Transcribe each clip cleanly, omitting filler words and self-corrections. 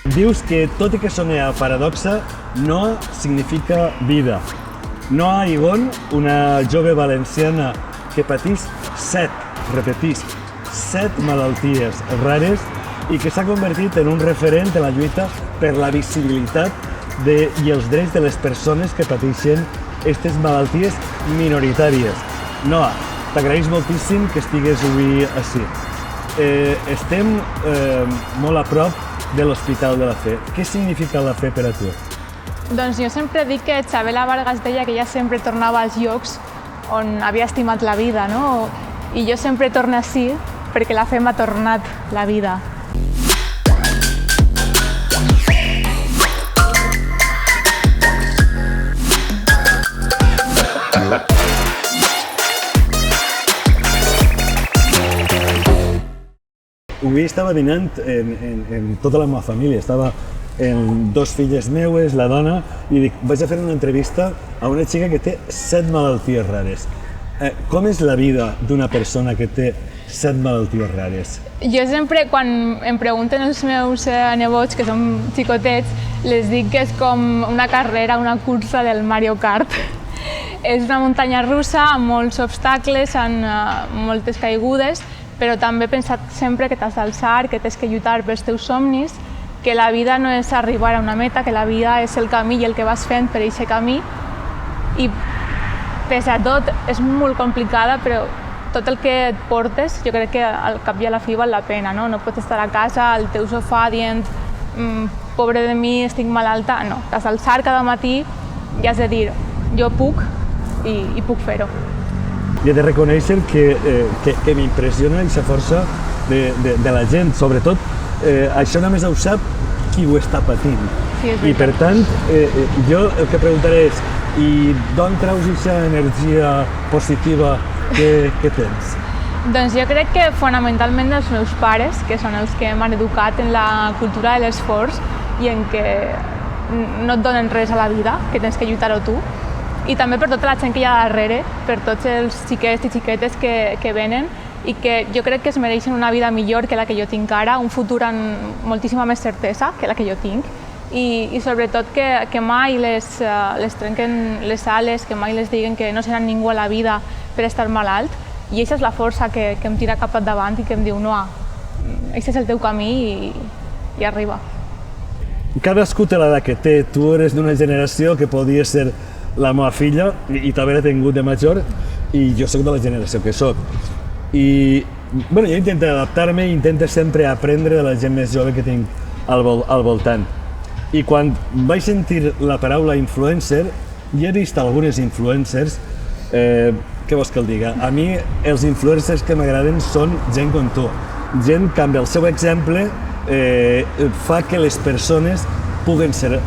Dius que, tot i que sona paradoxa, no significa vida. Noa Igon, una jove valenciana que patís 7 malalties rares i que s'ha convertit en un referent en la lluita per la visibilitat i els drets de les persones que pateixen aquestes malalties minoritàries. Noa, t'agraïs moltíssim que estigues avui ací. Estem molt a prop de l'Hospital de la Fe. Què significa la fe per a tu? Doncs jo sempre dic que Xabela Vargas deia que ella sempre tornava als llocs on havia estimat la vida, no? I jo sempre torno ací perquè la fe m'ha tornat la vida. Avui estava dinant amb tota la meva família, estava amb 2 filles meues, la dona, i dic, vaig a fer una entrevista a una xica que té 7 malalties rares. Com és la vida d'una persona que té 7 malalties rares? Jo sempre, quan em pregunten els meus nebots, que són xicotets, les dic que és com una carrera, una cursa del Mario Kart. És una muntanya russa amb molts obstacles, amb moltes caigudes, però també he pensat sempre que t'has d'alçar, que tens que lluitar pels teus somnis, que la vida no és arribar a una meta, que la vida és el camí i el que vas fent per aquest camí. I pese a tot, és molt complicada, però tot el que et portes, jo crec que al cap i a la fi val la pena, no? No pots estar a casa, al teu sofà, dient pobre de mi, estic malalta. No, t'has d'alçar cada matí i has de dir jo puc i puc fer-ho. I he de reconèixer que m'impressiona aquesta força de la gent, sobretot això només ho sap qui ho està patint. Sí, I per tant, jo el que preguntaré és, i d'on treus aquesta energia positiva que tens? Doncs jo crec que fonamentalment dels meus pares, que són els que m'han educat en la cultura de l'esforç i en que no et donen res a la vida, que tens que lluitar-ho tu. I també per tota la gent que hi ha darrere, per tots els xiquets i xiquetes que venen i que jo crec que es mereixen una vida millor que la que jo tinc ara, un futur amb moltíssima més certesa que la que jo tinc i sobretot que mai les trenquen les ales, que mai les diguen que no seran ningú a la vida per estar malalt i aquesta és la força que em tira cap endavant i que em diu Noa, aquest és el teu camí i arriba. Cadascú té l'edat que té, tu eres d'una generació que podia ser la meva filla i també l'he tingut de major i jo soc de la generació que soc. I jo intento adaptar-me i intento sempre aprendre de la gent més jove que tinc al voltant. I quan vaig sentir la paraula influencer, ja he vist algunes influencers, què vols que el diga? A mi els influencers que m'agraden són gent com tu, gent que amb el seu exemple fa que les persones puguen ser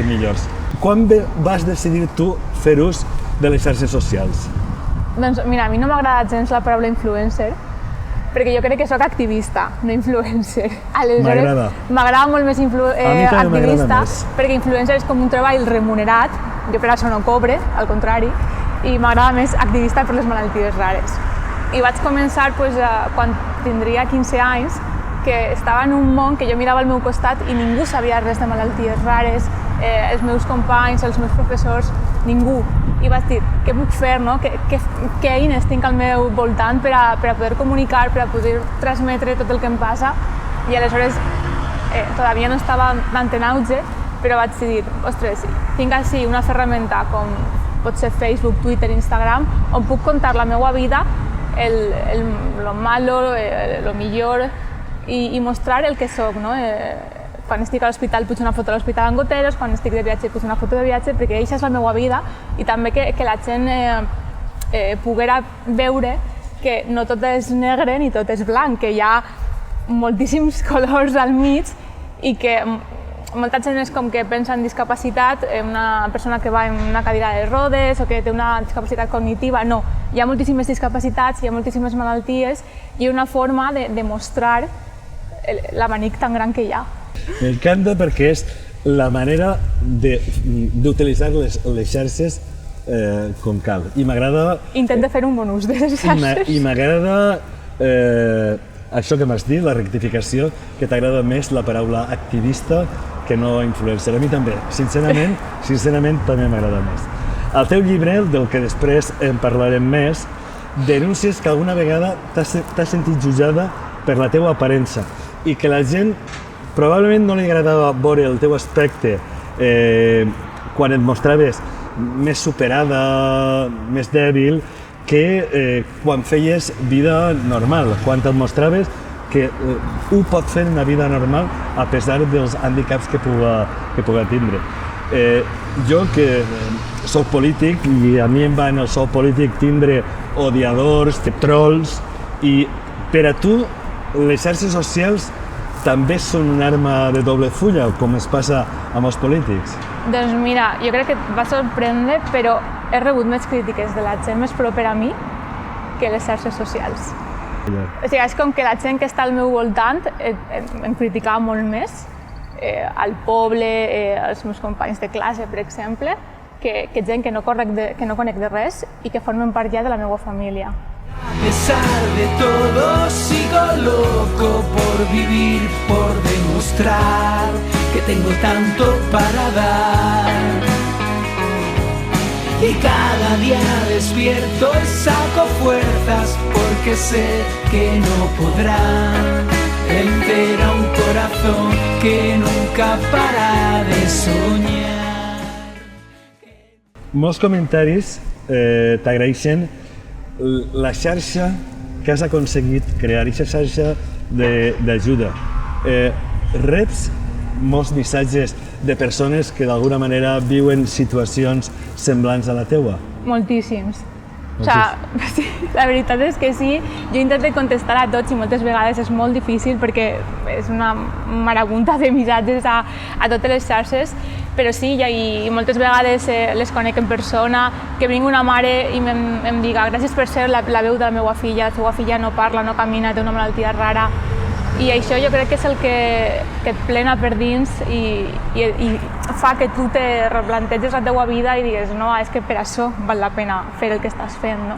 millors. Quan vas decidir tu fer ús de les xarxes socials? Doncs mira, a mi no m'agrada gens la paraula influencer, perquè jo crec que sóc activista, no influencer. M'agrada. M'agrada molt més activista, perquè influencer és com un treball remunerat, jo per això no cobre, al contrari, i m'agrada més activista per les malalties rares. I vaig començar quan tindria 15 anys, que estava en un món que jo mirava al meu costat i ningú sabia res de malalties rares, els meus companys, els meus professors, ningú. I vaig dir, què puc fer, no? Què eines tinc al meu voltant per a poder comunicar, per a poder transmetre tot el que em passa? I aleshores, todavía no estava tant en auge, però vaig dir, ostres, tinc així una ferramenta com pot ser Facebook, Twitter, Instagram, on puc contar la meva vida, lo malo, lo millor, i mostrar el que soc, no? Quan estic a l'hospital pujo una foto a l'hospital amb goteres, quan estic de viatge pujo una foto de viatge, perquè aquesta és la meva vida i també que la gent poguera veure que no tot és negre ni tot és blanc, que hi ha moltíssims colors al mig i que molta gent és com que pensa en discapacitat, una persona que va en una cadira de rodes o que té una discapacitat cognitiva. No, hi ha moltíssimes discapacitats, hi ha moltíssimes malalties i una forma de mostrar l'abanic tan gran que hi ha. M'encanta perquè és la manera d'utilitzar les xarxes com cal. I m'agrada... Intenta fer un bon ús de les xarxes. I m'agrada això que m'has dit, la rectificació, que t'agrada més la paraula activista que no influencer. A mi també, sincerament també m'agrada més. Al teu llibre, del que després en parlarem més, denúncies que alguna vegada t'has sentit jutjada per la teua aparença i que la gent probablement no li agradava veure el teu aspecte quan et mostraves més superada, més dèbil, que quan feies vida normal, quan et mostraves que ho pot fer una vida normal a pesar dels hàndicaps que puga tindre. Jo, que soc polític, i a mi em va en el sou polític tindre odiadors, trolls, i per a tu les xarxes socials també són una arma de doble fulla, com es passa amb els polítics? Doncs mira, jo crec que et va sorprendre, però he rebut més crítiques de la gent més propera a mi que les xarxes socials. O sigui, és com que la gent que està al meu voltant em criticava molt més, al poble, als meus companys de classe, per exemple, que gent que no conec de res i que formen part ja de la meva família. A pesar de todo sigo loco por vivir, por demostrar que tengo tanto para dar. Y cada día despierto y saco fuerzas porque sé que no podrá vencer a un corazón que nunca para de soñar. Molts comentaris t'agraeixen la xarxa que has aconseguit crear, aquesta xarxa d'ajuda. Reps molts missatges de persones que d'alguna manera viuen situacions semblants a la teua? Moltíssims. O sigui, sí, la veritat és que sí, jo intento contestar a tots i moltes vegades és molt difícil perquè és una marabunta de missatges a totes les xarxes, però sí, i moltes vegades les conec en persona, que vingui una mare i em diga gràcies per ser la veu de la meva filla, la teva filla no parla, no camina, té una malaltia rara, i això jo crec que és el que et plena per dins i fa que tu te replanteges la teua vida i digues no, és que per això val la pena fer el que estàs fent, no?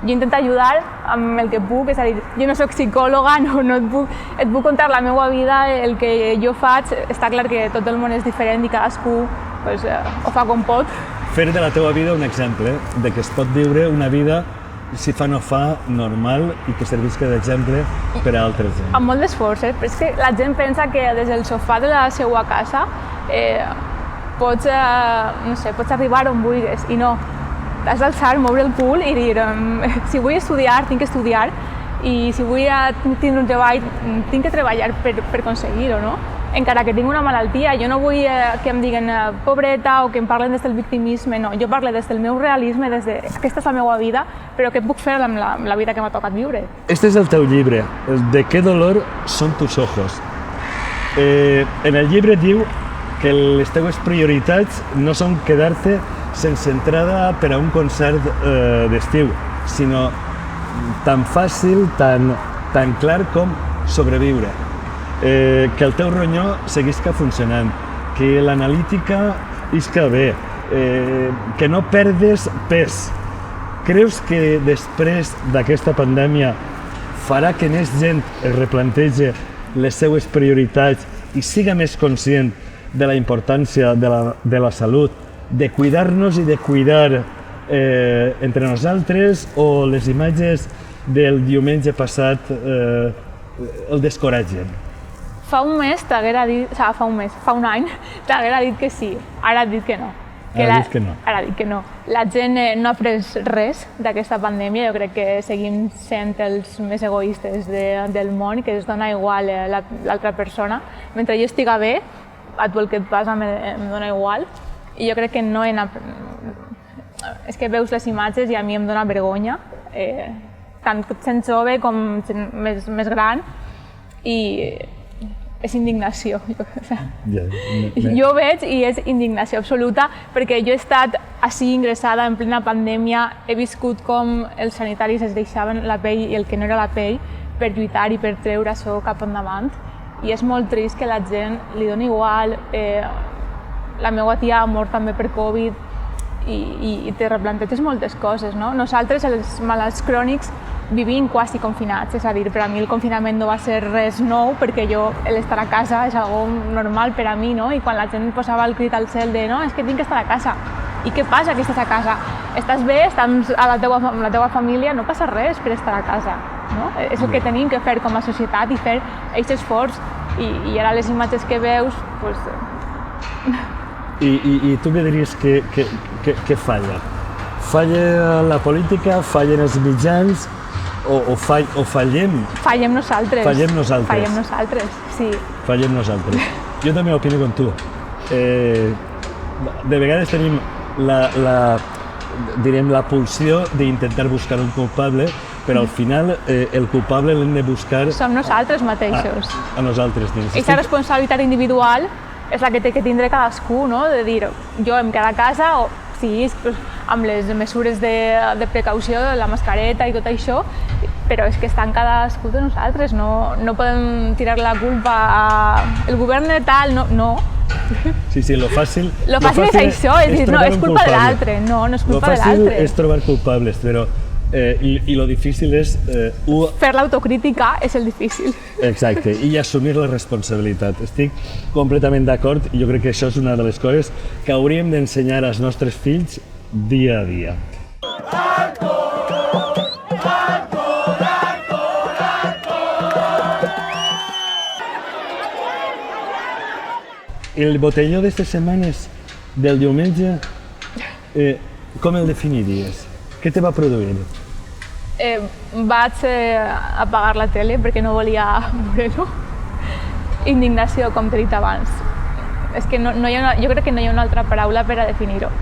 Jo intento ajudar amb el que puc, és a dir, jo no soc psicòloga, et puc contar la meva vida, el que jo faig, està clar que tot el món és diferent i cadascú ho fa com pot. Fer de la teva vida un exemple de que es pot viure una vida si fa no fa, normal i que servisca d'exemple per a altres gent. Amb molt d'esforç, però és que la gent pensa que des del sofà de la seva casa pots arribar on vulguis i no. Has d'alçar, moure el cul i dir si vull estudiar, tinc que estudiar i si vull tindre un treball, tinc que treballar per aconseguir-ho, no? Encara que tinc una malaltia, jo no vull que em diguin pobreta o que em parlen des del victimisme, no, jo parlo des del meu realisme, des de aquesta és la meva vida, però què puc fer amb la vida que m'ha tocat viure? Este és el teu llibre, ¿De qué dolor son tus ojos? En el llibre diu que les teves prioritats no són quedar-te sense entrada per a un concert d'estiu, sinó tan fàcil, tan clar com sobreviure. Que el teu ronyó seguisca funcionant, que l'analítica isca bé, que no perdes pes. Creus que després d'aquesta pandèmia farà que més gent es replantegi les seues prioritats i siga més conscient de la importància de la salut, de cuidar-nos i de cuidar entre nosaltres, o les imatges del diumenge passat el descoratgen? Fa un mes t'haguera dit, o sigui, fa un any t'haguera dit que sí, ara et dic que no. Ara dic que no. La gent no ha après res d'aquesta pandèmia, jo crec que seguim sent els més egoistes del món, que es dona igual l'altra persona. Mentre jo estiga bé, a tu el que et passa em dona igual, i jo crec que no he anat... És que veus les imatges i a mi em dona vergonya, tant sent jove com més gran, i és indignació. Jo veig i és indignació absoluta perquè jo he estat així ingressada en plena pandèmia, he viscut com els sanitaris es deixaven la pell i el que no era la pell per lluitar i per treure això cap endavant, i és molt trist que la gent li doni igual. La meva tia ha mort també per Covid i te replanteges moltes coses, no? Nosaltres, els malalts crònics, vivint quasi confinats, és a dir, per a mi el confinament no va ser res nou perquè jo l'estar a casa és algo normal per a mi, no? I quan la gent posava el crit al cel de no, és que tinc que estar a casa. I què passa que estàs a casa? Estàs bé, estàs amb la teva família, no passa res per estar a casa, no? És el que tenim que fer com a societat i fer aquest esforç. I ara les imatges que veus, pues... I tu què diries que falla? Falla la política, fallen els mitjans o fallem? Fallem nosaltres. Fallem nosaltres. Fallem nosaltres, sí. Fallem nosaltres. Jo també opino com tu. De vegades tenim la pulsió d'intentar buscar un culpable, però al final el culpable l'hem de buscar... Som nosaltres mateixos. A nosaltres. Aquesta responsabilitat individual és la que té que tindre cadascú, no? De dir, jo em quedo a casa, o sí, amb les mesures de precaució, la mascareta i tot això, però és que està en cadascú de nosaltres, no podem tirar la culpa al govern de tal, no. Sí, lo fàcil... Lo fàcil és això, és dir, no, és culpa de l'altre, no és culpa de l'altre. Lo fàcil és trobar culpables, però i lo difícil és... Fer l'autocrítica és el difícil. Exacte, i assumir la responsabilitat. Estic completament d'acord i jo crec que això és una de les coses que hauríem d'ensenyar als nostres fills dia a dia. El botelló d'aquestes setmanes del diumenge, com el definiries? Què te va produir? Vaig apagar la tele perquè no volia veure-ho. Indignació, com t'he dit abans. És que jo crec que no hi ha una altra paraula per a definir-ho.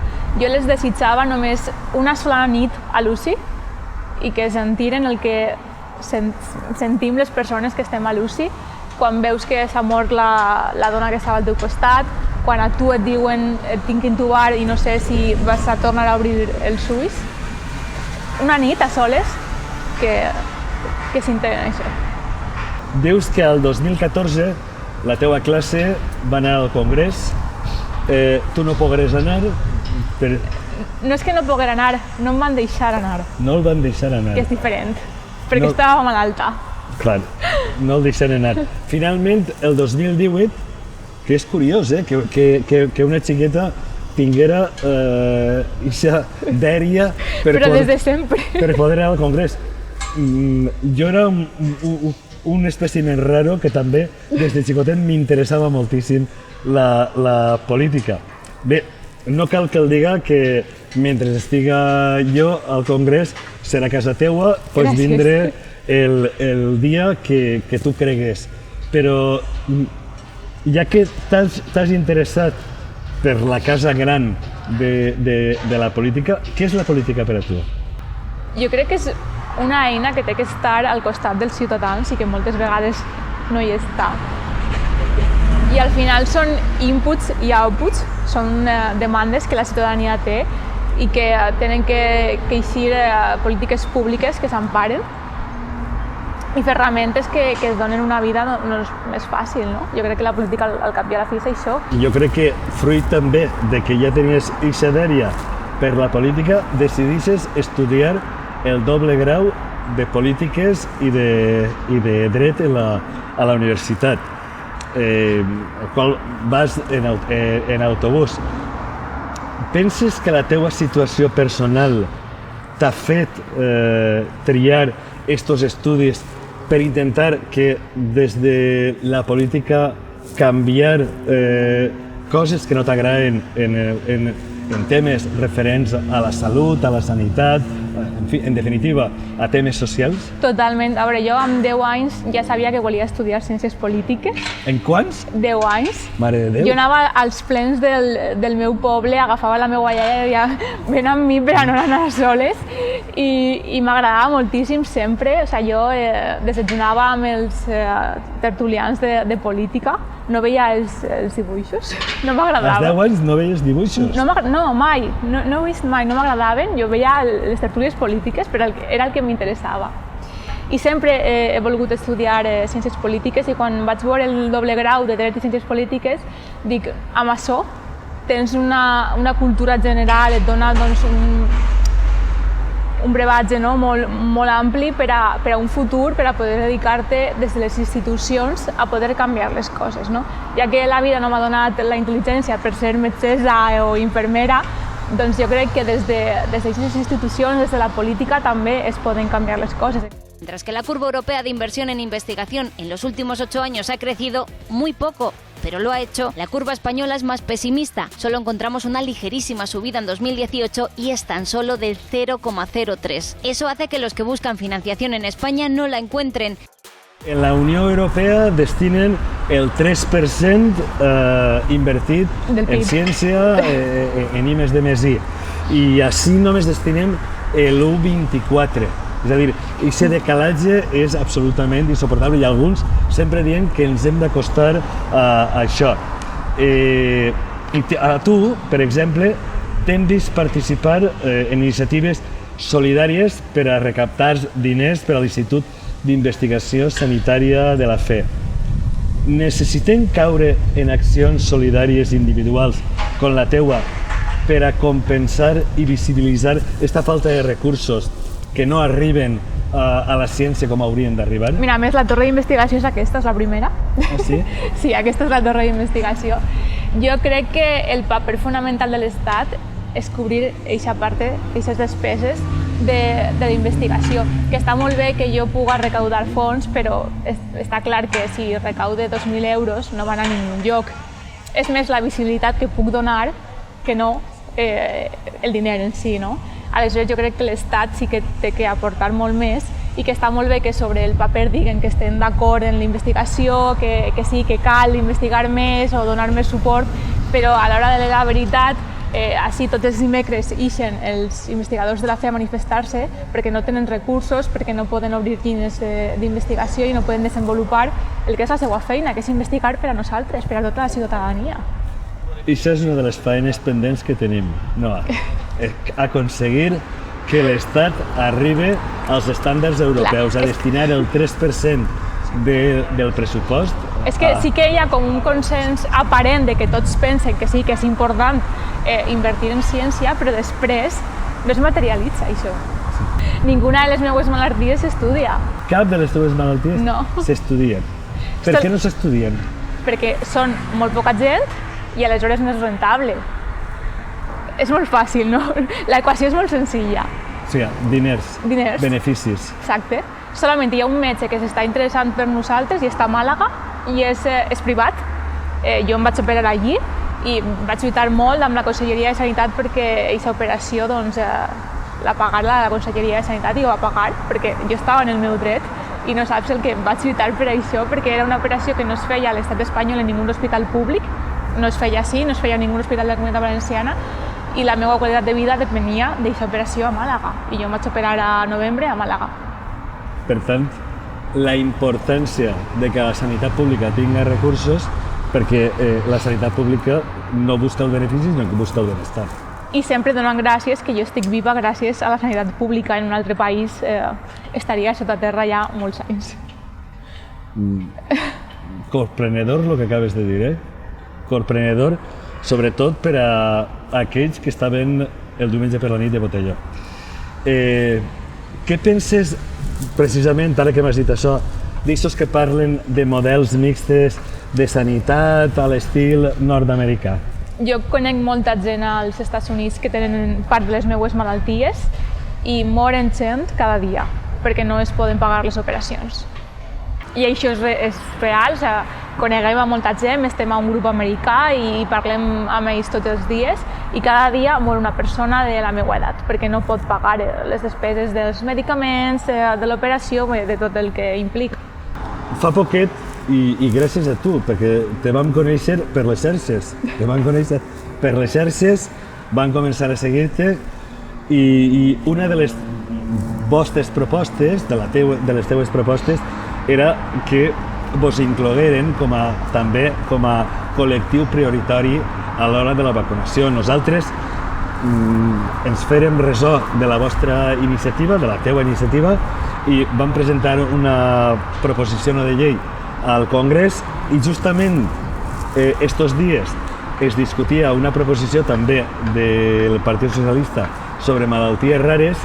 Jo les desitjava només una sola nit a l'UCI i que sentiren el que sentim les persones que estem a l'UCI quan veus que s'ha mort la dona que estava al teu costat, quan a tu et diuen et tinc que intubar i no sé si vas a tornar a obrir els ulls. Una nit a soles que s'integren això. Dius que el 2014 la teua classe va anar al Congrés, tu no pogueres anar... No és que no poguera anar, no em van deixar anar. No el van deixar anar. Que és diferent, perquè estava malalta. Clar, no el deixaren anar. Finalment, el 2018, que és curiós, que una xiqueta tinguera ixa dèria per poder anar al Congrés. Jo era un espècimen raro que també des de xicotet m'interessava moltíssim la política. Bé, no cal que el diga que mentre estiga jo al Congrés serà a casa teua, pots vindre el dia que tu cregues. Però ja que t'has interessat per la casa gran de la política, què és la política per a tu? Jo crec que és una eina que té que estar al costat dels ciutadans i que moltes vegades no hi està. I al final són inputs i outputs, són demandes que la ciutadania té i que tenen que eixir polítiques públiques que s'emparen i ferramentes que es donen una vida més fàcil, no? Jo crec que la política al cap i a la fi és això. Jo crec que fruit també de que ja tenies eixa dèria per la política, decidisses estudiar el doble grau de polítiques i de dret a la universitat, al qual vas en autobús. Penses que la teua situació personal t'ha fet triar estos estudis per intentar que des de la política canviar coses que no t'agraden en temes referents a la salut, a la sanitat, en definitiva, a temes socials? Totalment. A veure, jo amb 10 anys ja sabia que volia estudiar Ciències Polítiques. En quants? 10 anys. Mare de Déu. Jo anava als plens del meu poble, agafava la meva iaia i deia ven amb mi per a no anar soles i m'agradava moltíssim sempre. O sigui, jo desajunava amb els tertulians de política, no veia els dibuixos, no m'agradava. Als 10 anys no veies dibuixos? No, mai, no he vist mai, no m'agradaven. Jo veia les tertúlies polítiques, però era el que m'interessava. I sempre he volgut estudiar Ciències Polítiques i quan vaig veure el doble grau de Dret i Ciències Polítiques dic, amb això tens una cultura general, et dona un brevatge molt ampli per a un futur, per a poder dedicar-te des de les institucions a poder canviar les coses. Ja que la vida no m'ha donat la intel·ligència per ser metgessa o infermera, doncs jo crec que des d'aquestes institucions, des de la política, també es poden canviar les coses. Mientras que la curva europea de inversión en investigación en los últimos 8 años ha crecido muy poco, pero lo ha hecho, la curva española es más pesimista. Solo encontramos una ligerísima subida en 2018 y es tan solo del 0,03. Eso hace que los que buscan financiación en España no la encuentren. En la Unió Europea destinen el 3% invertit en ciència, en I+D+I, i així només destinem l'1,24%. És a dir, aquest decalatge és absolutament insuportable i alguns sempre diuen que ens hem d'acostar a això. A tu, per exemple, t'hem vist participar en iniciatives solidàries per a recaptar diners per a l'Institut d'Investigació Sanitària de la Fe. Necessitem caure en accions solidàries individuals com la teua per a compensar i visibilitzar aquesta falta de recursos que no arriben a la ciència com haurien d'arribar? Mira, a més, la torre d'investigació és aquesta, és la primera. Ah, sí? Sí, aquesta és la torre d'investigació. Jo crec que el paper fonamental de l'Estat és cobrir aquesta part, aquestes despeses de la investigació, que està molt bé que jo puga recaudar fons, però està clar que si recaude 2.000 euros no van a ningú lloc. És més la visibilitat que puc donar que no el diner en si, no? Aleshores, jo crec que l'Estat sí que té que aportar molt més i que està molt bé que sobre el paper diguen que estem d'acord en la investigació, que sí, que cal investigar més o donar més suport, però a l'hora de la veritat, així tots els dimecres ixen els investigadors de la fe a manifestar-se perquè no tenen recursos, perquè no poden obrir línies d'investigació i no poden desenvolupar el que és la seva feina, que és investigar per a nosaltres, per a tota la ciutadania. I això és una de les feines pendents que tenim, Noa. Aconseguir que l'Estat arribi als estàndards europeus, a destinar el 3% del pressupost. És que sí que hi ha com un consens aparent de que tots pensen que sí, que és important invertir en ciència, però després no es materialitza això. Ninguna de les meves malalties s'estudia. Cap de les teves malalties no s'estudien. Per què no s'estudien? Perquè són molt poca gent i aleshores no és rentable. És molt fàcil, no? L'equació és molt senzilla. O sigui, diners, beneficis. Exacte. Solament hi ha un metge que s'està interessant per nosaltres i està a Màlaga i és privat. Jo em vaig operar allí i vaig lluitar molt amb la Conselleria de Sanitat perquè aquesta operació la pagara la Conselleria de Sanitat i ho va pagar perquè jo estava en el meu dret i no saps el que vaig lluitar per això, perquè era una operació que no es feia a l'estat espanyol en ningú hospital públic, no es feia així, no es feia en ningú hospital de la Comunitat Valenciana i la meva qualitat de vida depenia d'aquesta operació a Màlaga i jo em vaig operar a novembre a Màlaga. Per tant, la importància de que la sanitat pública tingui recursos perquè la sanitat pública no busca el benefici, sinó que busca el benestar. I sempre donant gràcies que jo estic viva gràcies a la sanitat pública en un altre país, estaria sota terra ja molts anys. Corprenedor el que acabes de dir, Corprenedor, sobretot per a aquells que estaven el diumenge per la nit de Botelló. Què penses, precisament, ara que m'has dit això, d'aixòs que parlen de models mixtes de sanitat a l'estil nord-americà? Jo conec molta gent als Estats Units que tenen part de les meves malalties i moren gent cada dia perquè no es poden pagar les operacions. I això és real, coneguem a molta gent, estem a un grup americà i parlem amb ells tots els dies i cada dia mor una persona de la meva edat perquè no pot pagar les despeses dels medicaments, de l'operació, de tot el que implica. Fa poquet, i gràcies a tu, perquè te vam conèixer per les xarxes, van començar a seguir-te i una de les vostres propostes, de les teues propostes, era que vos inclogueren també com a col·lectiu prioritari a l'hora de la vacunació. Nosaltres ens fèrem ressò de la vostra iniciativa, de la teua iniciativa, i vam presentar una proposició de llei al Congrés i justament estos dies es discutia una proposició també del Partit Socialista sobre malalties rares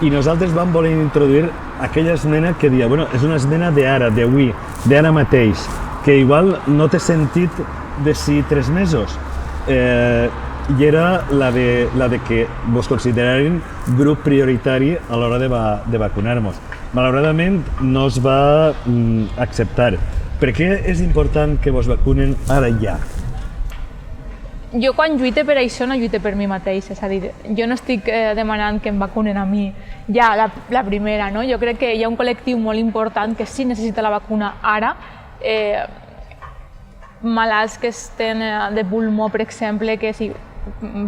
I nosaltres vam voler introduir aquella esmena que dia, bueno, és una esmena d'ara, d'avui, d'ara mateix, que igual no té sentit de si 3 mesos. I era la de que vos consideraren grup prioritari a l'hora de vacunar-nos. Malauradament no es va acceptar. Per què és important que vos vacunen ara ja? Jo quan lluite per això no lluite per mi mateix, és a dir, jo no estic demanant que em vacunen a mi ja la primera, no? Jo crec que hi ha un col·lectiu molt important que sí necessita la vacuna ara, malalts que estan de pulmó, per exemple, que si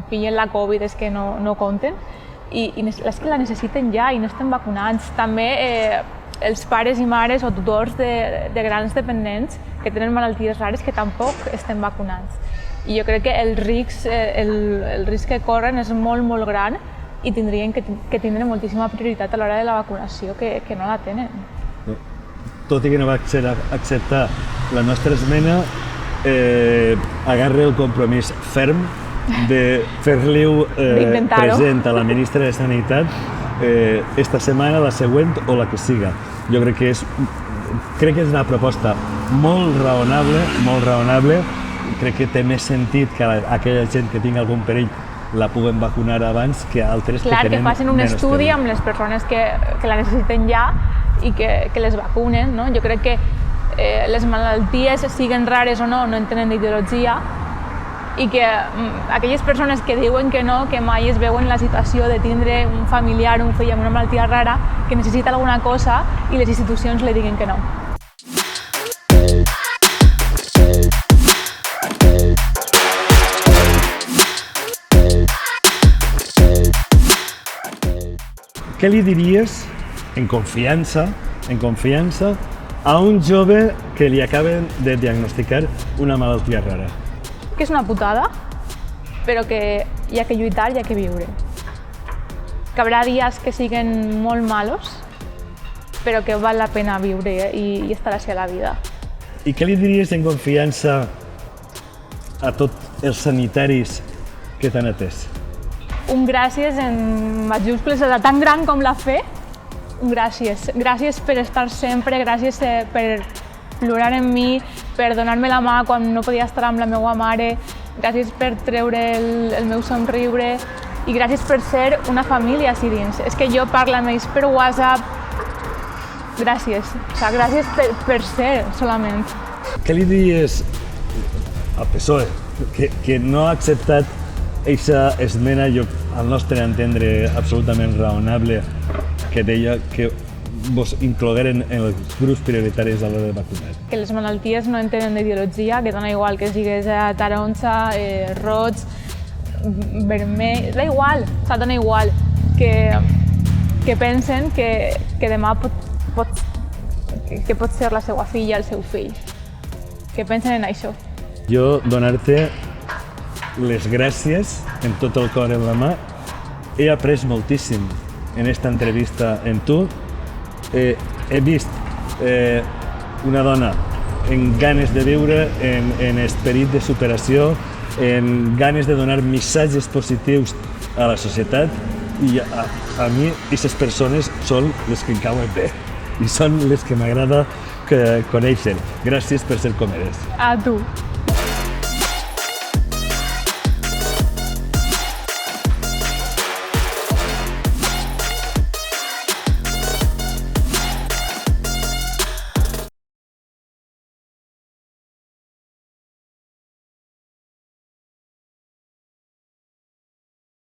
pillen la Covid és que no compten, i és que la necessiten ja i no estan vacunats. També els pares i mares o tutors de grans dependents que tenen malalties rares que tampoc estan vacunats. I jo crec que el risc que corren és molt, molt gran i tindrien que tindre moltíssima prioritat a l'hora de la vacunació, que no la tenen. Tot i que no va acceptar la nostra esmena, agarra el compromís ferm de fer-li present a la ministra de Sanitat esta setmana, la següent o la que siga. Jo crec que és una proposta molt raonable, crec que té més sentit que aquella gent que tingui algun perill la puguen vacunar abans que altres que tenen menys perill. Que facin un estudi amb les persones que la necessiten ja i que les vacunen, no? Jo crec que les malalties, siguen rares o no en tenen d'ideologia, i que aquelles persones que diuen que no, que mai es veuen la situació de tindre un familiar, un fill amb una malaltia rara, que necessita alguna cosa i les institucions li diguen que no. Què li diries, en confiança, a un jove que li acaben de diagnosticar una malaltia rara? Que és una putada, però que hi ha que lluitar, hi ha que viure. Que haurà dies que siguen molt malos, però que val la pena viure i estar així a la vida. I què li diries en confiança a tots els sanitaris que t'han atès? Un gràcies en majúscules, tan gran com la fe, un gràcies. Gràcies per estar sempre, gràcies per plorar en mi, per donar-me la mà quan no podia estar amb la meva mare, gràcies per treure el meu somriure i gràcies per ser una família així dins. És que jo parlo amb ells per WhatsApp. Gràcies. Gràcies per ser, solament. Què li diries al PSOE, que no ha acceptat aquesta esmena, al nostre entendre absolutament raonable, que deia que vos inclogueren en els grups prioritaris a l'hora de vacunar? Que les malalties no en tenen d'ideologia, que dona igual que sigues taronja, roig, vermell, da igual, dona igual. Que pensen que demà pot ser la seva filla, el seu fill. Que pensen en això. Jo donar-te les gràcies en tot el cor en la mà. He après moltíssim en esta entrevista en tu. He vist una dona en ganes de viure, en esperit de superació, en ganes de donar missatges positius a la societat, i a mi aquestes persones són les que em cauen bé i són les que m'agrada conèixer. Gràcies per ser com eres. A tu.